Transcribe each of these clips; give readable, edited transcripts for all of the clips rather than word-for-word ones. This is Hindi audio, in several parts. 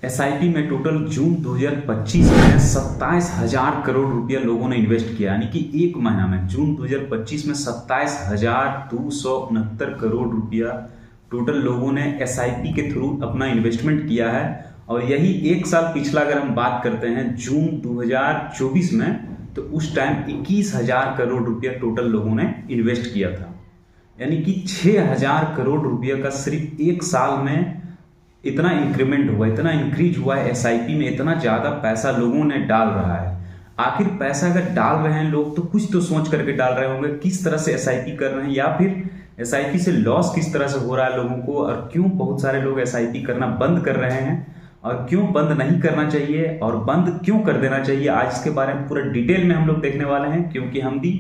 एसआईपी में टोटल जून 2025 में 27,000 करोड़ रुपया लोगों ने इन्वेस्ट किया, यानी कि एक महीना में जून 2025 में 27,269 करोड़ रुपया टोटल लोगों ने एसआईपी के थ्रू अपना इन्वेस्टमेंट किया है। और यही एक साल पिछला अगर हम बात करते हैं जून 2024 में, तो उस टाइम 21,000 करोड़ रुपया टोटल लोगों ने इन्वेस्ट किया था, यानी कि 6,000 करोड़ रुपया का सिर्फ एक साल में इतना इंक्रीमेंट हुआ, इतना इंक्रीज हुआ है एसआईपी में, इतना ज़्यादा पैसा लोगों ने डाल रहा है। आखिर पैसा अगर डाल रहे हैं लोग तो कुछ तो सोच करके डाल रहे होंगे, किस तरह से एसआईपी कर रहे हैं या फिर एसआईपी से लॉस किस तरह से हो रहा है लोगों को, और क्यों बहुत सारे लोग एसआईपी करना बंद कर रहे हैं और क्यों बंद नहीं करना चाहिए और बंद क्यों कर देना चाहिए। आज इसके बारे में पूरा डिटेल में हम लोग देखने वाले हैं, क्योंकि हम भी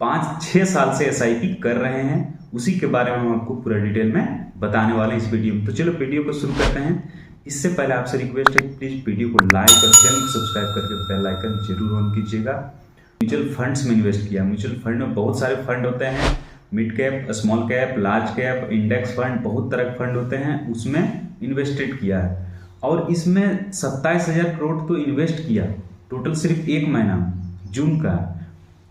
5-6 साल से एसआईपी कर रहे हैं, उसी के बारे में हम आपको पूरा डिटेल में बताने वाले हैं इस वीडियो में। तो चलो वीडियो को शुरू करते हैं। इससे पहले आपसे रिक्वेस्ट है, प्लीज वीडियो को लाइक और चैनल को सब्सक्राइब करके बेल आइकन जरूर ऑन कीजिएगा। म्यूचुअल फंड्स में इन्वेस्ट किया। म्यूचुअल फंड में बहुत सारे फंड होते हैं, mid cap, small cap, large cap, index fund, बहुत तरह के फंड होते हैं, उसमें इन्वेस्टेड किया है। और इसमें 27,000 करोड़ तो इन्वेस्ट किया टोटल सिर्फ एक महीना जून का,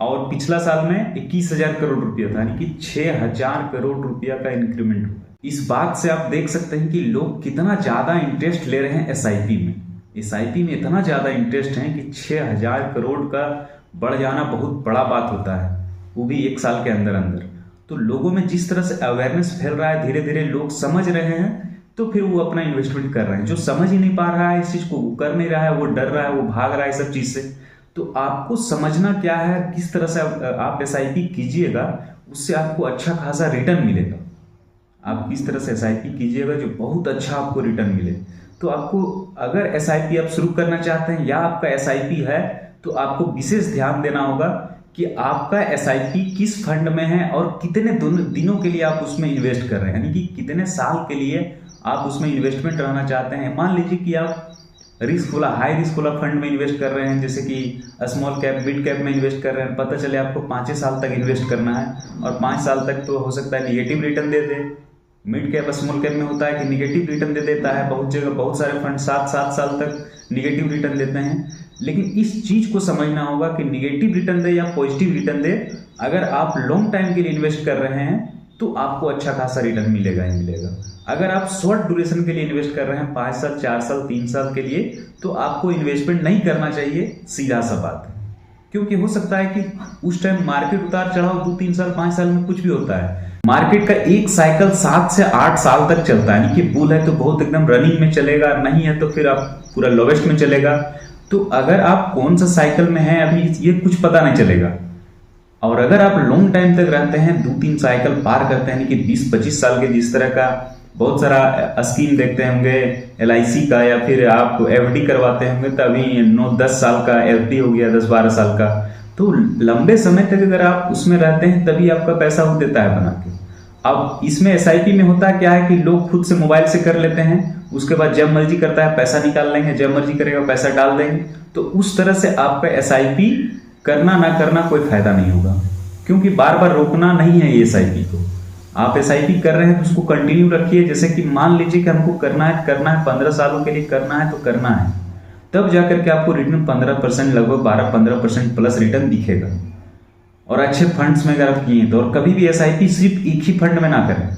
और पिछला साल में 21,000 करोड़ रुपया था, यानी कि 6,000 करोड़ रुपया का इंक्रीमेंट हुआ। इस बात से आप देख सकते हैं कि लोग कितना ज्यादा इंटरेस्ट ले रहे हैं एसआईपी में। एसआईपी में इतना ज्यादा इंटरेस्ट है कि 6,000 करोड़ का बढ़ जाना बहुत बड़ा बात होता है, वो भी एक साल के अंदर अंदर। तो लोगों में जिस तरह से अवेयरनेस फैल रहा है, धीरे धीरे लोग समझ रहे हैं, तो फिर वो अपना इन्वेस्टमेंट कर रहे हैं। जो समझ ही नहीं पा रहा है इस चीज को, वो कर नहीं रहा है, वो डर रहा है, वो भाग रहा है सब चीज से। तो आपको समझना क्या है, किस तरह से आप एसआईपी कीजिएगा, उससे आपको अच्छा खासा रिटर्न मिलेगा। आप किस तरह से एसआईपी कीजिएगा जो बहुत अच्छा आपको रिटर्न मिले। तो आपको अगर एसआईपी आप शुरू करना चाहते हैं या आपका एसआईपी है, तो आपको विशेष ध्यान देना होगा कि आपका एसआईपी किस फंड में है और कितने दिनों के लिए आप उसमें इन्वेस्ट कर रहे हैं, यानी कि कितने साल के लिए आप उसमें इन्वेस्टमेंट रहना चाहते हैं। मान लीजिए कि आप रिस्क वाला, हाई रिस्क वाला फंड में इन्वेस्ट कर रहे हैं, जैसे कि स्मॉल कैप, मिड कैप में इन्वेस्ट कर रहे हैं, पता चले आपको 5 साल तक इन्वेस्ट करना है और 5 साल तक तो हो सकता है निगेटिव रिटर्न दे दे। मिड कैप, स्मॉल कैप में होता है कि निगेटिव रिटर्न दे देता है, बहुत जगह बहुत सारे फंड 7 साल तक निगेटिव रिटर्न देते हैं। लेकिन इस चीज को समझना होगा कि निगेटिव रिटर्न दे या पॉजिटिव रिटर्न दे, अगर आप लॉन्ग टाइम के लिए इन्वेस्ट कर रहे हैं तो आपको अच्छा खासा रिटर्न मिलेगा ही मिलेगा। अगर आप शॉर्ट ड्यूरेशन के लिए इन्वेस्ट कर रहे हैं, 5 साल, 4 साल, 3 साल के लिए, तो आपको इन्वेस्टमेंट नहीं करना चाहिए, सीधा सा बात है। क्योंकि हो सकता है कि उस टाइम मार्केट उतार चढ़ाव 2-3 साल, 5 साल में कुछ भी होता है। मार्केट का एक साइकिल 7 से 8 साल तक चलता है, यानी कि बुल है तो बहुत एकदम रनिंग में चलेगा, नहीं है तो फिर आप पूरा लोवेस्ट में चलेगा। तो अगर आप कौन सा साइकिल में है अभी ये कुछ पता नहीं चलेगा। और अगर आप लॉन्ग टाइम तक रहते हैं, 2-3 साइकिल पार करते हैं, यानी कि 20-25 साल के, जिस तरह का बहुत सारा स्कीम देखते होंगे एलआईसी का, या फिर आप एफडी करवाते होंगे, तभी 9-10 साल का एफडी हो गया, 10-12 साल का। तो लंबे समय तक अगर आप उसमें रहते हैं तभी आपका पैसा वो देता है बना के। अब इसमें एसआईपी में होता क्या है कि लोग खुद से मोबाइल से कर लेते हैं, उसके बाद जब मर्जी करता है पैसा निकाल लेंगे, जब मर्जी करेगा पैसा डाल देंगे। तो उस तरह से आपका एसआईपी करना ना करना कोई फायदा नहीं होगा, क्योंकि बार बार रोकना नहीं है ये एसआईपी को। आप एसआईपी कर रहे हैं तो उसको कंटिन्यू रखिए। जैसे कि मान लीजिए कि हमको करना है 15 सालों के लिए करना है, तो करना है, तब जाकर के आपको रिटर्न 15%, लगभग 12-15% प्लस रिटर्न दिखेगा। और अच्छे फंड्स में अगर आप किए तो, और कभी भी एसआईपी सिर्फ एक ही फंड में ना करें।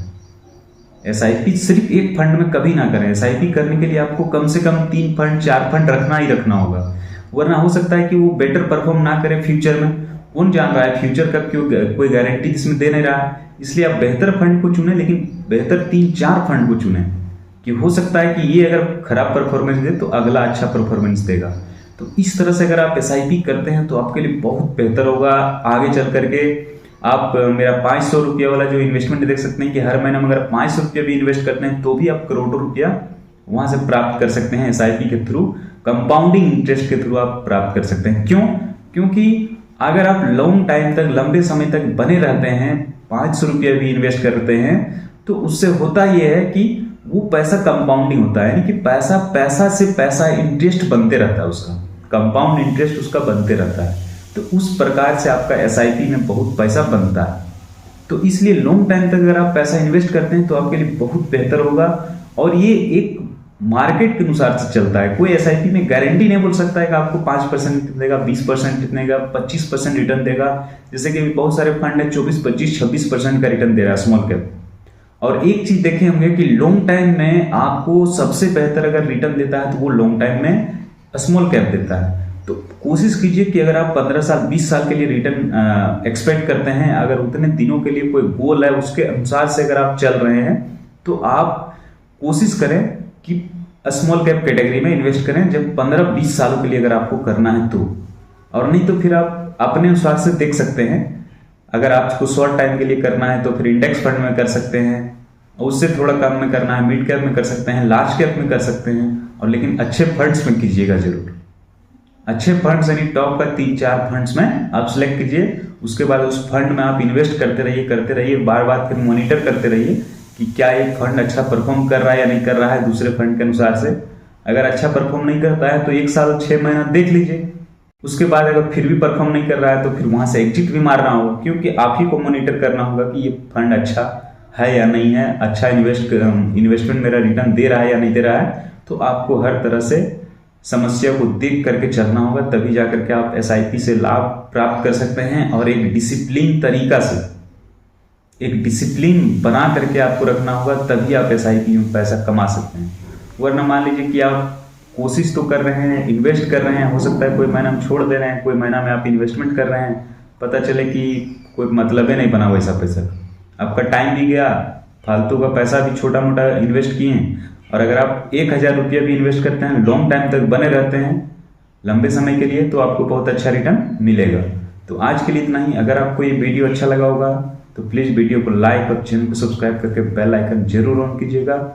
एसआईपी सिर्फ एक फंड में कभी ना करें। एसआईपी करने के लिए आपको कम से कम 3 फंड, 4 फंड रखना ही रखना होगा, वरना हो सकता है कि वो बेटर परफॉर्म ना करे फ्यूचर में। कौन जान रहा है फ्यूचर का, क्यों कोई गारंटी इसमें दे नहीं रहा। इसलिए आप बेहतर फंड को चुने, लेकिन बेहतर 3-4 फंड को चुने, कि हो सकता है कि ये अगर खराब परफॉर्मेंस दे तो अगला अच्छा परफॉर्मेंस देगा। तो इस तरह से अगर आप एसआईपी करते हैं तो आपके लिए बहुत बेहतर होगा। आगे चल करके आप मेरा 500 रुपया वाला जो इन्वेस्टमेंट देख सकते हैं कि हर महीने में अगर 500 रुपया भी इन्वेस्ट करते हैं तो भी आप करोड़ों रुपया वहां से प्राप्त कर सकते हैं। एसआईपी के थ्रू, कंपाउंडिंग इंटरेस्ट के थ्रू आप प्राप्त कर सकते हैं। क्यों? क्योंकि अगर आप लॉन्ग टाइम तक, लंबे समय तक बने रहते हैं, 500 रुपया भी इन्वेस्ट करते हैं, तो उससे होता यह है कि वो पैसा कंपाउंडिंग होता है, यानी कि पैसा से पैसा इंटरेस्ट बनते रहता है, उसका कंपाउंड इंटरेस्ट उसका बनते रहता है। तो उस प्रकार से आपका एसआईपी में बहुत पैसा बनता है। तो इसलिए लॉन्ग टाइम तक अगर आप पैसा इन्वेस्ट करते हैं तो आपके लिए बहुत बेहतर होगा। और ये एक मार्केट के अनुसार से चलता है। कोई एसआईपी में गारंटी नहीं बोल सकता है कि आपको 5% देगा, 20% देगा, 25% रिटर्न देगा। जैसे कि बहुत सारे फंड है 24, 25, 26% का रिटर्न दे रहा है स्मॉल कैप। और एक चीज देखे होंगे कि लॉन्ग टाइम में आपको सबसे बेहतर अगर रिटर्न देता है तो वो लॉन्ग टाइम में स्मॉल कैप देता है। तो कोशिश कीजिए कि अगर आप 15 साल 20 साल के लिए रिटर्न एक्सपेक्ट करते हैं, अगर उतने दिनों के लिए कोई गोल है उसके अनुसार से अगर आप चल रहे हैं तो आप कोशिश करें कि स्मॉल कैप कैटेगरी में इन्वेस्ट करें जब 15-20 सालों के लिए अगर आपको करना है तो। और नहीं तो फिर आप अपने अनुसार से देख सकते हैं। अगर आपको शॉर्ट टाइम के लिए करना है तो फिर इंडेक्स फंड में कर सकते हैं, उससे थोड़ा कम में करना है मिड कैप में कर सकते हैं, लार्ज कैप में कर सकते हैं। और लेकिन अच्छे फंड्स में कीजिएगा जरूर। अच्छे फंड्स यानी टॉप का 3-4 फंड्स में आप सिलेक्ट कीजिए। उसके बाद उस फंड में आप इन्वेस्ट करते रहिए, बार बार फिर मॉनिटर करते रहिए कि क्या एक फंड अच्छा परफॉर्म कर रहा है या नहीं कर रहा है दूसरे फंड के अनुसार से। अगर अच्छा परफॉर्म नहीं करता है तो 1 साल 6 महीना देख लीजिए। उसके बाद अगर फिर भी परफॉर्म नहीं कर रहा है तो फिर वहां से एग्जिट भी मारना होगा, क्योंकि आप ही को मॉनिटर करना होगा कि ये फंड अच्छा है या नहीं है, अच्छा इन्वेस्टमेंट मेरा रिटर्न दे रहा है या नहीं दे रहा है। तो आपको हर तरह से समस्या को देख करके चलना होगा, तभी जाकर के आप एसआईपी से लाभ प्राप्त कर सकते हैं। और एक डिसिप्लिन तरीका से, एक डिसिप्लिन बना करके आपको रखना होगा, तभी आप एसआईपी में पैसा कमा सकते हैं। वरना मान लीजिए कि आप कोशिश तो कर रहे हैं, इन्वेस्ट कर रहे हैं, हो सकता है कोई महीना में छोड़ दे रहे हैं, कोई महीना में आप इन्वेस्टमेंट कर रहे हैं, पता चले कि कोई मतलब ही नहीं बना वैसा पैसा, आपका टाइम भी गया, फालतू का पैसा भी छोटा मोटा इन्वेस्ट किए। और अगर आप 1000 रुपया भी इन्वेस्ट करते हैं, लॉन्ग टाइम तक बने रहते हैं लंबे समय के लिए, तो आपको बहुत अच्छा रिटर्न मिलेगा। तो आज के लिए इतना ही। अगर आपको ये वीडियो अच्छा लगा होगा तो प्लीज़ वीडियो को लाइक और चैनल को सब्सक्राइब करके बेल आइकन जरूर ऑन कीजिएगा।